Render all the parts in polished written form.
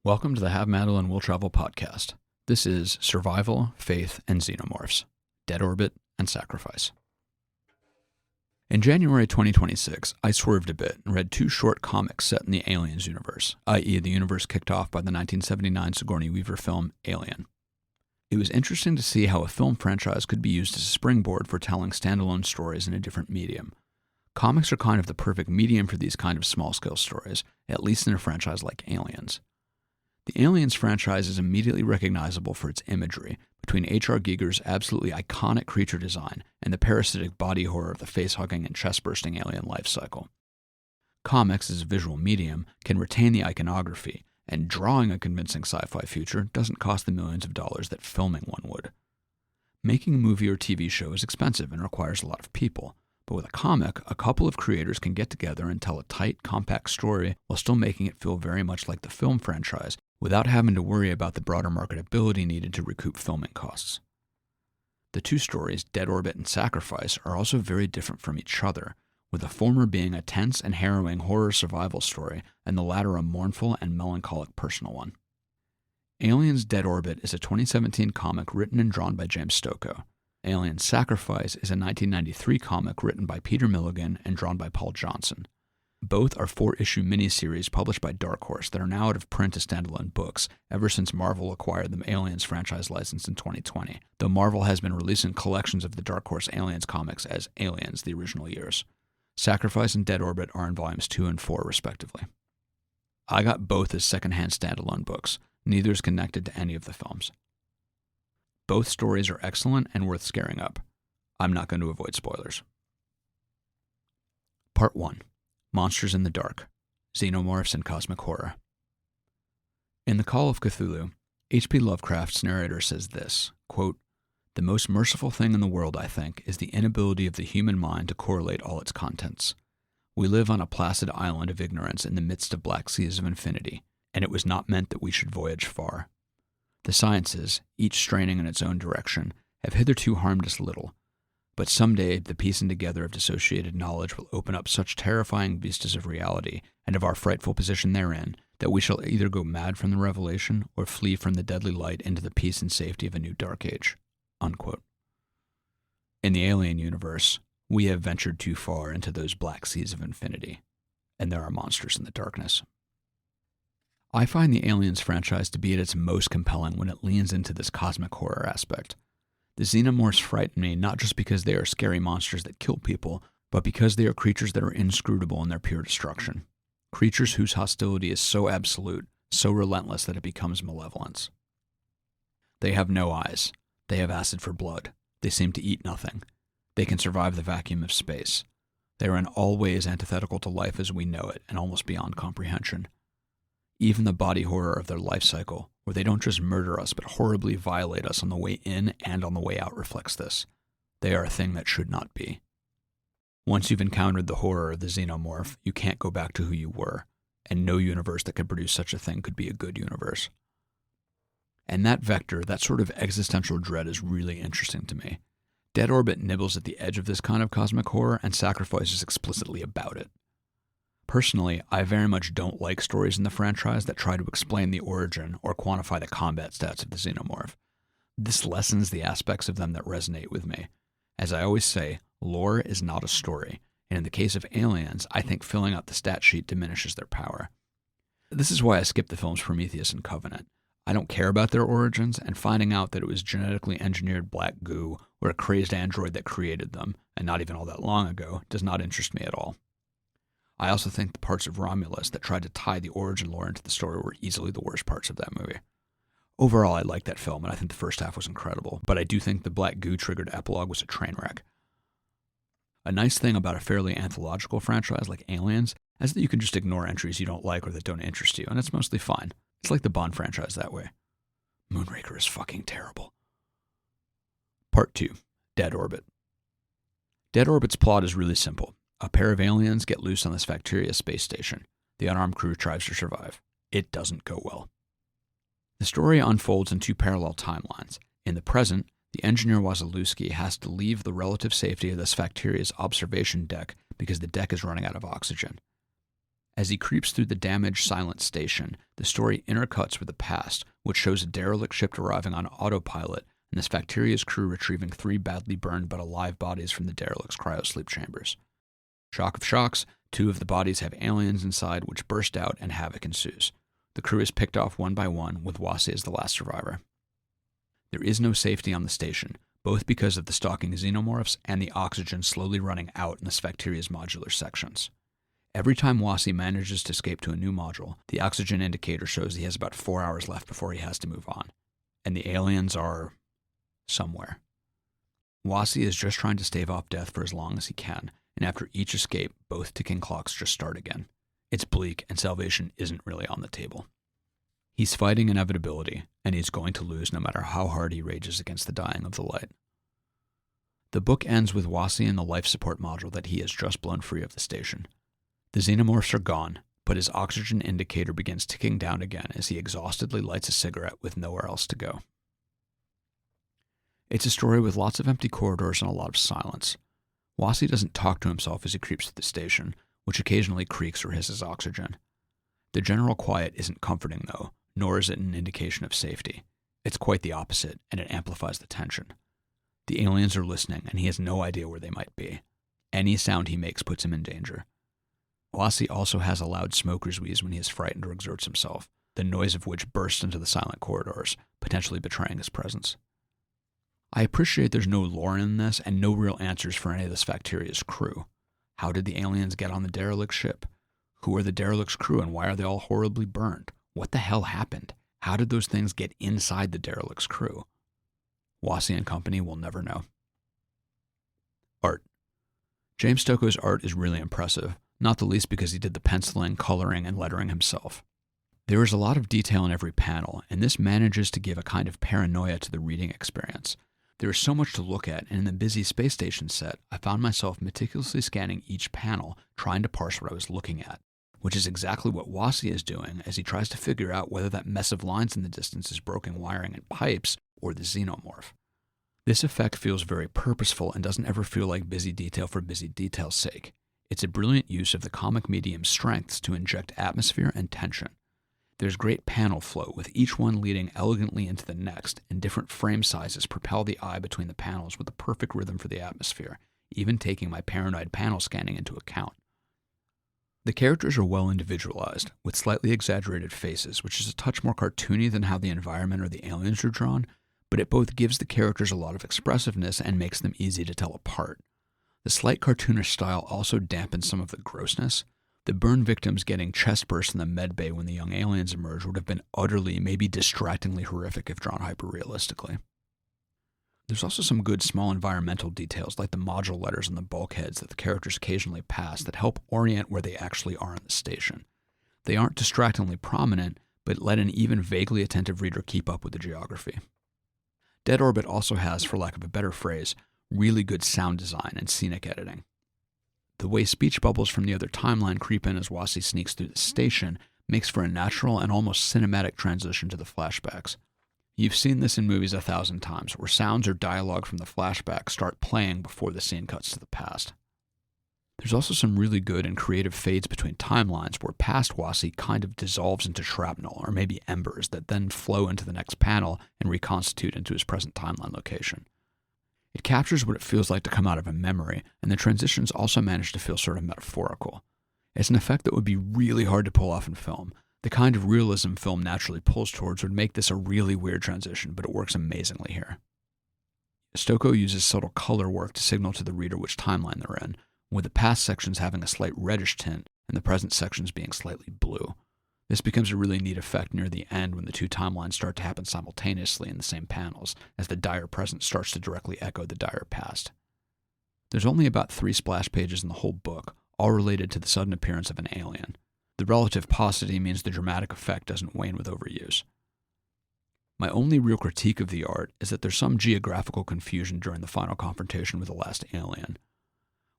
Welcome to the Have Madeline Will Travel podcast. This is Survival, Faith, and Xenomorphs, Dead Orbit, and Sacrifice. In January 2026, I swerved a bit and read two short comics set in the Aliens universe, i.e. the universe kicked off by the 1979 Sigourney Weaver film Alien. It was interesting to see how a film franchise could be used as a springboard for telling standalone stories in a different medium. Comics are kind of the perfect medium for these kind of small-scale stories, at least in a franchise like Aliens. The Aliens franchise is immediately recognizable for its imagery, between H.R. Giger's absolutely iconic creature design and the parasitic body horror of the face-hugging and chest-bursting alien life cycle. Comics, as a visual medium, can retain the iconography, and drawing a convincing sci-fi future doesn't cost the millions of dollars that filming one would. Making a movie or TV show is expensive and requires a lot of people, but with a comic, a couple of creators can get together and tell a tight, compact story while still making it feel very much like the film franchise, without having to worry about the broader marketability needed to recoup filming costs. The two stories, Dead Orbit and Sacrifice, are also very different from each other, with the former being a tense and harrowing horror survival story, and the latter a mournful and melancholic personal one. Aliens Dead Orbit is a 2017 comic written and drawn by James Stokoe. Aliens Sacrifice is a 1993 comic written by Peter Milligan and drawn by Paul Johnson. Both are 4-issue miniseries published by Dark Horse that are now out of print as standalone books ever since Marvel acquired the Aliens franchise license in 2020, though Marvel has been releasing collections of the Dark Horse Aliens comics as Aliens: The Original Years. Sacrifice and Dead Orbit are in volumes 2 and 4 respectively. I got both as secondhand standalone books. Neither is connected to any of the films. Both stories are excellent and worth scaring up. I'm not going to avoid spoilers. Part 1. Monsters in the Dark, Xenomorphs and Cosmic Horror. In The Call of Cthulhu, H.P. Lovecraft's narrator says this, quote, "The most merciful thing in the world, I think, is the inability of the human mind to correlate all its contents. We live on a placid island of ignorance in the midst of black seas of infinity, and it was not meant that we should voyage far. The sciences, each straining in its own direction, have hitherto harmed us little, but someday the piecing together of dissociated knowledge will open up such terrifying vistas of reality and of our frightful position therein that we shall either go mad from the revelation or flee from the deadly light into the peace and safety of a new dark age." Unquote. In the Alien universe, we have ventured too far into those black seas of infinity, and there are monsters in the darkness. I find the Aliens franchise to be at its most compelling when it leans into this cosmic horror aspect. The Xenomorphs frighten me not just because they are scary monsters that kill people, but because they are creatures that are inscrutable in their pure destruction. Creatures whose hostility is so absolute, so relentless that it becomes malevolence. They have no eyes. They have acid for blood. They seem to eat nothing. They can survive the vacuum of space. They are in all ways antithetical to life as we know it and almost beyond comprehension. Even the body horror of their life cycle, where they don't just murder us but horribly violate us on the way in and on the way out, reflects this. They are a thing that should not be. Once you've encountered the horror of the xenomorph, you can't go back to who you were, and no universe that could produce such a thing could be a good universe. And that vector, that sort of existential dread, is really interesting to me. Dead Orbit nibbles at the edge of this kind of cosmic horror, and Sacrifice is explicitly about it. Personally, I very much don't like stories in the franchise that try to explain the origin or quantify the combat stats of the xenomorph. This lessens the aspects of them that resonate with me. As I always say, lore is not a story, and in the case of Aliens, I think filling out the stat sheet diminishes their power. This is why I skipped the films Prometheus and Covenant. I don't care about their origins, and finding out that it was genetically engineered black goo or a crazed android that created them, and not even all that long ago, does not interest me at all. I also think the parts of Romulus that tried to tie the origin lore into the story were easily the worst parts of that movie. Overall, I liked that film, and I think the first half was incredible, but I do think the black goo-triggered epilogue was a train wreck. A nice thing about a fairly anthological franchise like Aliens is that you can just ignore entries you don't like or that don't interest you, and it's mostly fine. It's like the Bond franchise that way. Moonraker is fucking terrible. Part 2. Dead Orbit. Dead Orbit's plot is really simple. A pair of aliens get loose on this Factoria space station. The unarmed crew tries to survive. It doesn't go well. The story unfolds in two parallel timelines. In the present, the engineer Wasilewski has to leave the relative safety of this Factoria's observation deck because the deck is running out of oxygen. As he creeps through the damaged, silent station, the story intercuts with the past, which shows a derelict ship arriving on autopilot and the Sphacteria's crew retrieving 3 badly burned but alive bodies from the derelict's cryosleep chambers. Shock of shocks, 2 of the bodies have aliens inside which burst out and havoc ensues. The crew is picked off one by one, with Wasi as the last survivor. There is no safety on the station, both because of the stalking xenomorphs and the oxygen slowly running out in the Sphacteria's modular sections. Every time Wasi manages to escape to a new module, the oxygen indicator shows he has about 4 hours left before he has to move on. And the aliens are somewhere. Wasi is just trying to stave off death for as long as he can, and after each escape, both ticking clocks just start again. It's bleak, and salvation isn't really on the table. He's fighting inevitability, and he's going to lose no matter how hard he rages against the dying of the light. The book ends with Wasi in the life support module that he has just blown free of the station. The xenomorphs are gone, but his oxygen indicator begins ticking down again as he exhaustedly lights a cigarette with nowhere else to go. It's a story with lots of empty corridors and a lot of silence. Wasi doesn't talk to himself as he creeps through the station, which occasionally creaks or hisses oxygen. The general quiet isn't comforting, though, nor is it an indication of safety. It's quite the opposite, and it amplifies the tension. The aliens are listening, and he has no idea where they might be. Any sound he makes puts him in danger. Wasi also has a loud smoker's wheeze when he is frightened or exerts himself, the noise of which bursts into the silent corridors, potentially betraying his presence. I appreciate there's no lore in this and no real answers for any of the Sphacteria's crew. How did the aliens get on the derelict ship? Who are the derelict's crew and why are they all horribly burned? What the hell happened? How did those things get inside the derelict's crew? Wasi and company will never know. Art. James Stokoe's art is really impressive, not the least because he did the penciling, coloring, and lettering himself. There is a lot of detail in every panel, and this manages to give a kind of paranoia to the reading experience. There is so much to look at, and in the busy space station set, I found myself meticulously scanning each panel, trying to parse what I was looking at, which is exactly what Wasi is doing as he tries to figure out whether that mess of lines in the distance is broken wiring and pipes or the xenomorph. This effect feels very purposeful and doesn't ever feel like busy detail for busy detail's sake. It's a brilliant use of the comic medium's strengths to inject atmosphere and tension. There's great panel flow, with each one leading elegantly into the next, and different frame sizes propel the eye between the panels with a perfect rhythm for the atmosphere, even taking my paranoid panel scanning into account. The characters are well individualized, with slightly exaggerated faces, which is a touch more cartoony than how the environment or the aliens are drawn, but it both gives the characters a lot of expressiveness and makes them easy to tell apart. The slight cartoonish style also dampens some of the grossness. The burn victims getting chest bursts in the med bay when the young aliens emerge would have been utterly, maybe distractingly horrific if drawn hyper-realistically. There's also some good small environmental details like the module letters on the bulkheads that the characters occasionally pass that help orient where they actually are in the station. They aren't distractingly prominent, but let an even vaguely attentive reader keep up with the geography. Dead Orbit also has, for lack of a better phrase, really good sound design and scenic editing. The way speech bubbles from the other timeline creep in as Wasi sneaks through the station makes for a natural and almost cinematic transition to the flashbacks. You've seen this in movies 1,000 times, where sounds or dialogue from the flashback start playing before the scene cuts to the past. There's also some really good and creative fades between timelines where past Wasi kind of dissolves into shrapnel or maybe embers that then flow into the next panel and reconstitute into his present timeline location. It captures what it feels like to come out of a memory, and the transitions also manage to feel sort of metaphorical. It's an effect that would be really hard to pull off in film. The kind of realism film naturally pulls towards would make this a really weird transition, but it works amazingly here. Stokoe uses subtle color work to signal to the reader which timeline they're in, with the past sections having a slight reddish tint and the present sections being slightly blue. This becomes a really neat effect near the end when the two timelines start to happen simultaneously in the same panels, as the dire present starts to directly echo the dire past. There's only about 3 splash pages in the whole book, all related to the sudden appearance of an alien. The relative paucity means the dramatic effect doesn't wane with overuse. My only real critique of the art is that there's some geographical confusion during the final confrontation with the last alien.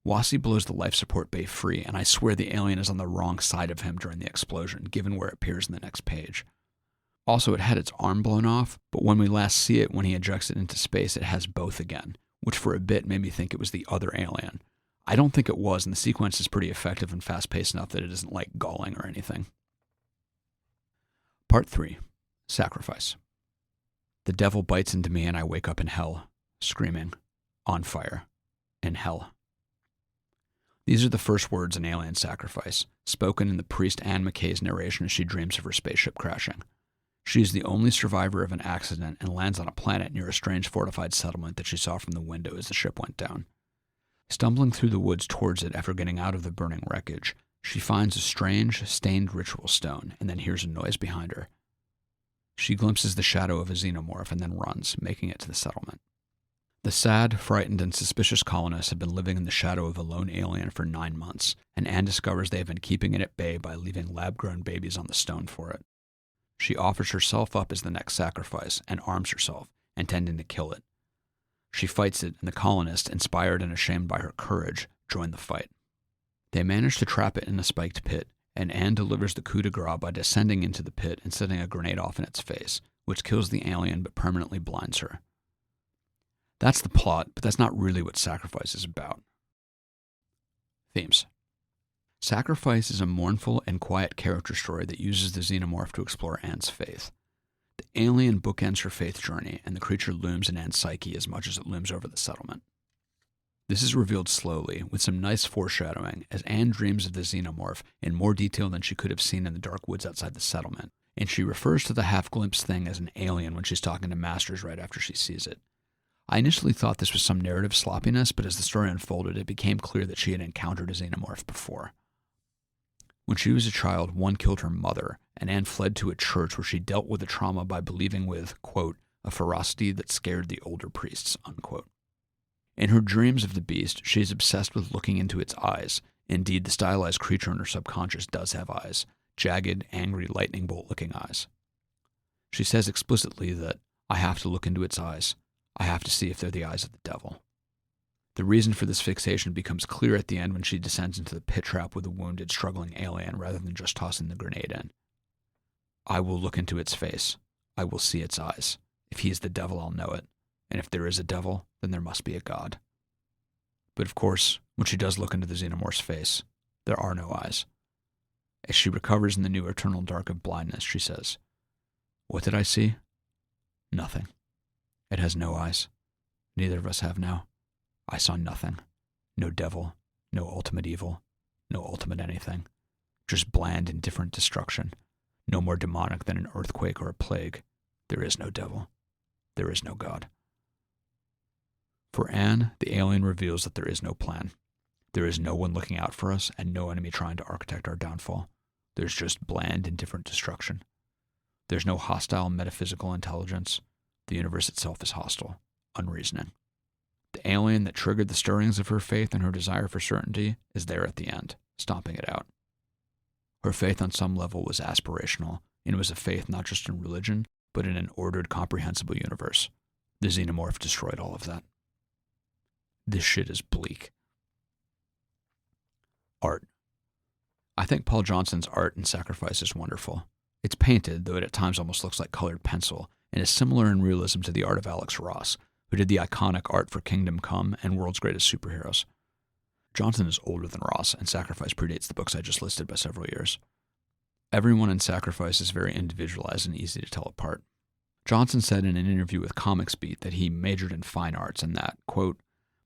Wasi blows the life support bay free, and I swear the alien is on the wrong side of him during the explosion, given where it appears in the next page. Also, it had its arm blown off, but when we last see it when he ejects it into space, it has both again, which for a bit made me think it was the other alien. I don't think it was, and the sequence is pretty effective and fast-paced enough that it isn't like galling or anything. Part 3. Sacrifice. The devil bites into me and I wake up in hell, screaming, on fire, in hell. These are the first words in Alien Sacrifice, spoken in the priest Anne McKay's narration as she dreams of her spaceship crashing. She is the only survivor of an accident and lands on a planet near a strange fortified settlement that she saw from the window as the ship went down. Stumbling through the woods towards it after getting out of the burning wreckage, she finds a strange, stained ritual stone and then hears a noise behind her. She glimpses the shadow of a xenomorph and then runs, making it to the settlement. The sad, frightened, and suspicious colonists have been living in the shadow of a lone alien for 9 months, and Anne discovers they have been keeping it at bay by leaving lab-grown babies on the stone for it. She offers herself up as the next sacrifice and arms herself, intending to kill it. She fights it, and the colonists, inspired and ashamed by her courage, join the fight. They manage to trap it in a spiked pit, and Anne delivers the coup de grace by descending into the pit and setting a grenade off in its face, which kills the alien but permanently blinds her. That's the plot, but that's not really what Sacrifice is about. Themes. Sacrifice is a mournful and quiet character story that uses the xenomorph to explore Anne's faith. The alien bookends her faith journey, and the creature looms in Anne's psyche as much as it looms over the settlement. This is revealed slowly, with some nice foreshadowing, as Anne dreams of the xenomorph in more detail than she could have seen in the dark woods outside the settlement, and she refers to the half-glimpsed thing as an alien when she's talking to Masters right after she sees it. I initially thought this was some narrative sloppiness, but as the story unfolded, it became clear that she had encountered a xenomorph before. When she was a child, one killed her mother, and Anne fled to a church where she dealt with the trauma by believing with, quote, a ferocity that scared the older priests, unquote. In her dreams of the beast, she is obsessed with looking into its eyes. Indeed, the stylized creature in her subconscious does have eyes, jagged, angry, lightning bolt-looking eyes. She says explicitly that, I have to look into its eyes. I have to see if they're the eyes of the devil. The reason for this fixation becomes clear at the end when she descends into the pit trap with a wounded, struggling alien rather than just tossing the grenade in. I will look into its face. I will see its eyes. If he is the devil, I'll know it. And if there is a devil, then there must be a god. But of course, when she does look into the xenomorph's face, there are no eyes. As she recovers in the new eternal dark of blindness, she says, What did I see? Nothing. It has no eyes. Neither of us have now. I saw nothing. No devil, no ultimate evil, no ultimate anything. Just bland, indifferent destruction. No more demonic than an earthquake or a plague. There is no devil. There is no God. For Anne, the alien reveals that there is no plan. There is no one looking out for us and no enemy trying to architect our downfall. There's just bland, indifferent destruction. There's no hostile metaphysical intelligence. The universe itself is hostile, unreasoning. The alien that triggered the stirrings of her faith and her desire for certainty is there at the end, stomping it out. Her faith on some level was aspirational, and it was a faith not just in religion, but in an ordered, comprehensible universe. The xenomorph destroyed all of that. This shit is bleak. Art. I think Paul Johnson's art in Sacrifice is wonderful. It's painted, though it at times almost looks like colored pencil, and is similar in realism to the art of Alex Ross, who did the iconic art for Kingdom Come and World's Greatest Superheroes. Johnson is older than Ross, and Sacrifice predates the books I just listed by several years. Everyone in Sacrifice is very individualized and easy to tell apart. Johnson said in an interview with Comics Beat that he majored in fine arts and that, quote,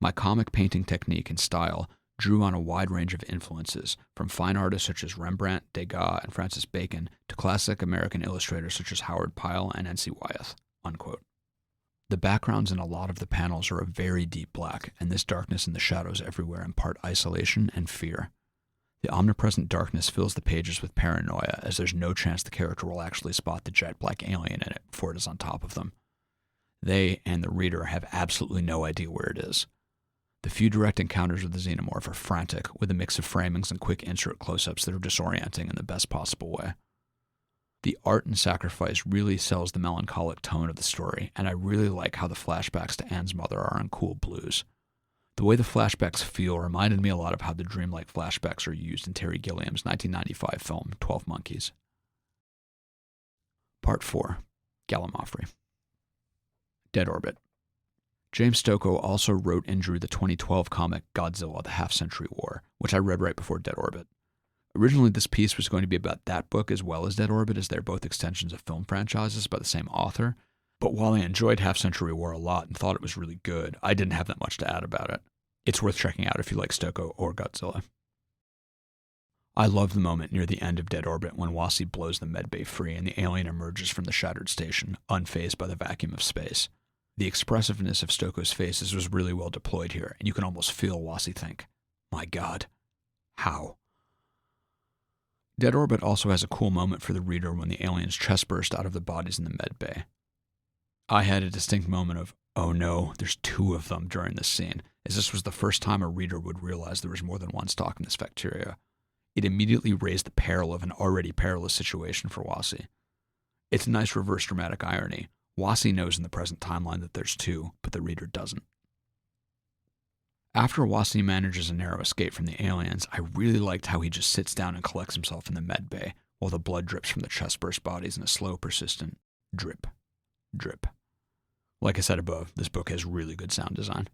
my comic painting technique and style drew on a wide range of influences, from fine artists such as Rembrandt, Degas, and Francis Bacon, to classic American illustrators such as Howard Pyle and N.C. Wyeth, unquote. The backgrounds in a lot of the panels are a very deep black, and this darkness and the shadows everywhere impart isolation and fear. The omnipresent darkness fills the pages with paranoia, as there's no chance the character will actually spot the jet black alien in it before it is on top of them. They and the reader have absolutely no idea where it is. The few direct encounters with the xenomorph are frantic, with a mix of framings and quick insert close-ups that are disorienting in the best possible way. The art in Sacrifice really sells the melancholic tone of the story, and I really like how the flashbacks to Anne's mother are on cool blues. The way the flashbacks feel reminded me a lot of how the dreamlike flashbacks are used in Terry Gilliam's 1995 film, 12 Monkeys. Part 4. Gallimaufry. Dead Orbit. James Stokoe also wrote and drew the 2012 comic Godzilla: The Half-Century War, which I read right before Dead Orbit. Originally, this piece was going to be about that book as well as Dead Orbit, as they're both extensions of film franchises by the same author. But while I enjoyed Half-Century War a lot and thought it was really good, I didn't have that much to add about it. It's worth checking out if you like Stokoe or Godzilla. I love the moment near the end of Dead Orbit when Wasi blows the medbay free and the alien emerges from the shattered station, unfazed by the vacuum of space. The expressiveness of Stokoe's faces was really well deployed here, and you can almost feel Wasi think, "My God, how?" Dead Orbit also has a cool moment for the reader when the aliens chest burst out of the bodies in the medbay. I had a distinct moment of, oh no, there's two of them during this scene, as this was the first time a reader would realize there was more than one stock in this bacteria. It immediately raised the peril of an already perilous situation for Wasi. It's a nice reverse dramatic irony. Wasi knows in the present timeline that there's two, but the reader doesn't. After Wasi manages a narrow escape from the aliens, I really liked how he just sits down and collects himself in the med bay, while the blood drips from the chest-burst bodies in a slow, persistent drip, drip. Like I said above, this book has really good sound design.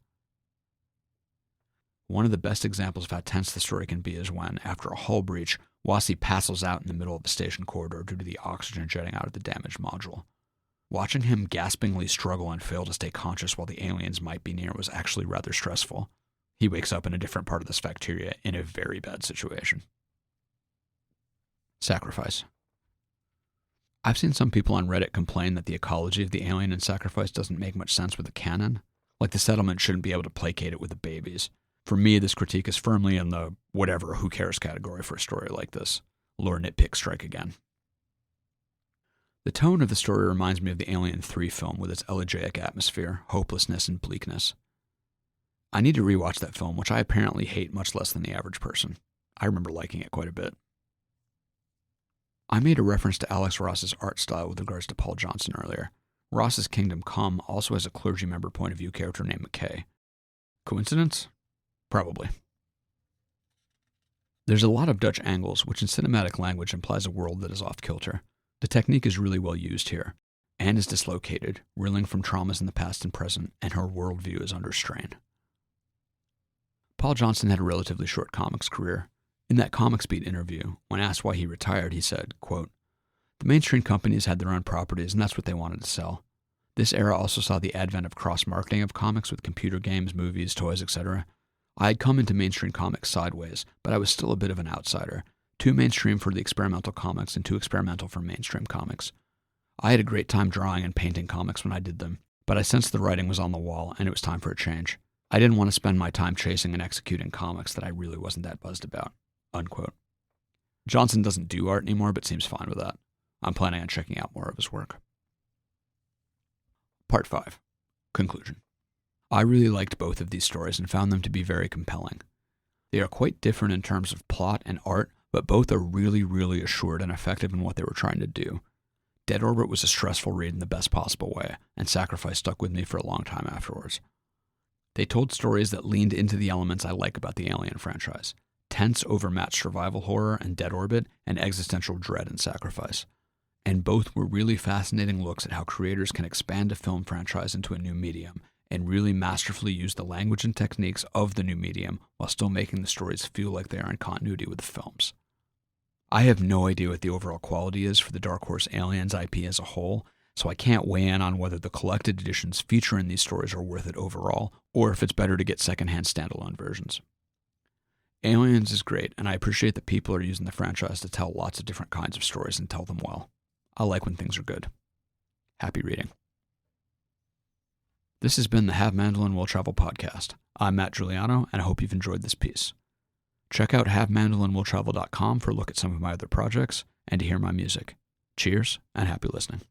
One of the best examples of how tense the story can be is when, after a hull breach, Wasi passes out in the middle of the station corridor due to the oxygen jetting out of the damaged module. Watching him gaspingly struggle and fail to stay conscious while the aliens might be near was actually rather stressful. He wakes up in a different part of this bacteria in a very bad situation. Sacrifice. I've seen some people on Reddit complain that the ecology of the alien in Sacrifice doesn't make much sense with the canon. Like the settlement shouldn't be able to placate it with the babies. For me, this critique is firmly in the whatever, who cares category for a story like this. Lore nitpick strike again. The tone of the story reminds me of the Alien 3 film with its elegiac atmosphere, hopelessness, and bleakness. I need to rewatch that film, which I apparently hate much less than the average person. I remember liking it quite a bit. I made a reference to Alex Ross's art style with regards to Paul Johnson earlier. Ross's Kingdom Come also has a clergy member point of view character named McKay. Coincidence? Probably. There's a lot of Dutch angles, which in cinematic language implies a world that is off kilter. The technique is really well used here. Anne is dislocated, reeling from traumas in the past and present, and her worldview is under strain. Paul Johnson had a relatively short comics career. In that Comics Beat interview, when asked why he retired, he said, quote, "The mainstream companies had their own properties, and that's what they wanted to sell. This era also saw the advent of cross-marketing of comics with computer games, movies, toys, etc. I had come into mainstream comics sideways, but I was still a bit of an outsider. Too mainstream for the experimental comics and too experimental for mainstream comics. I had a great time drawing and painting comics when I did them, but I sensed the writing was on the wall and it was time for a change. I didn't want to spend my time chasing and executing comics that I really wasn't that buzzed about." Unquote. Johnson doesn't do art anymore, but seems fine with that. I'm planning on checking out more of his work. Part 5. Conclusion. I really liked both of these stories and found them to be very compelling. They are quite different in terms of plot and art, but both are really, really assured and effective in what they were trying to do. Dead Orbit was a stressful read in the best possible way, and Sacrifice stuck with me for a long time afterwards. They told stories that leaned into the elements I like about the Alien franchise. Tense, overmatched survival horror in Dead Orbit, and existential dread in Sacrifice. And both were really fascinating looks at how creators can expand a film franchise into a new medium, and really masterfully use the language and techniques of the new medium while still making the stories feel like they are in continuity with the films. I have no idea what the overall quality is for the Dark Horse Aliens IP as a whole, so I can't weigh in on whether the collected editions featuring these stories are worth it overall, or if it's better to get secondhand standalone versions. Aliens is great, and I appreciate that people are using the franchise to tell lots of different kinds of stories and tell them well. I like when things are good. Happy reading. This has been the Have Mandolin Will Travel podcast. I'm Matt Giuliano, and I hope you've enjoyed this piece. Check out havemandolinwilltravel.com for a look at some of my other projects and to hear my music. Cheers, and happy listening.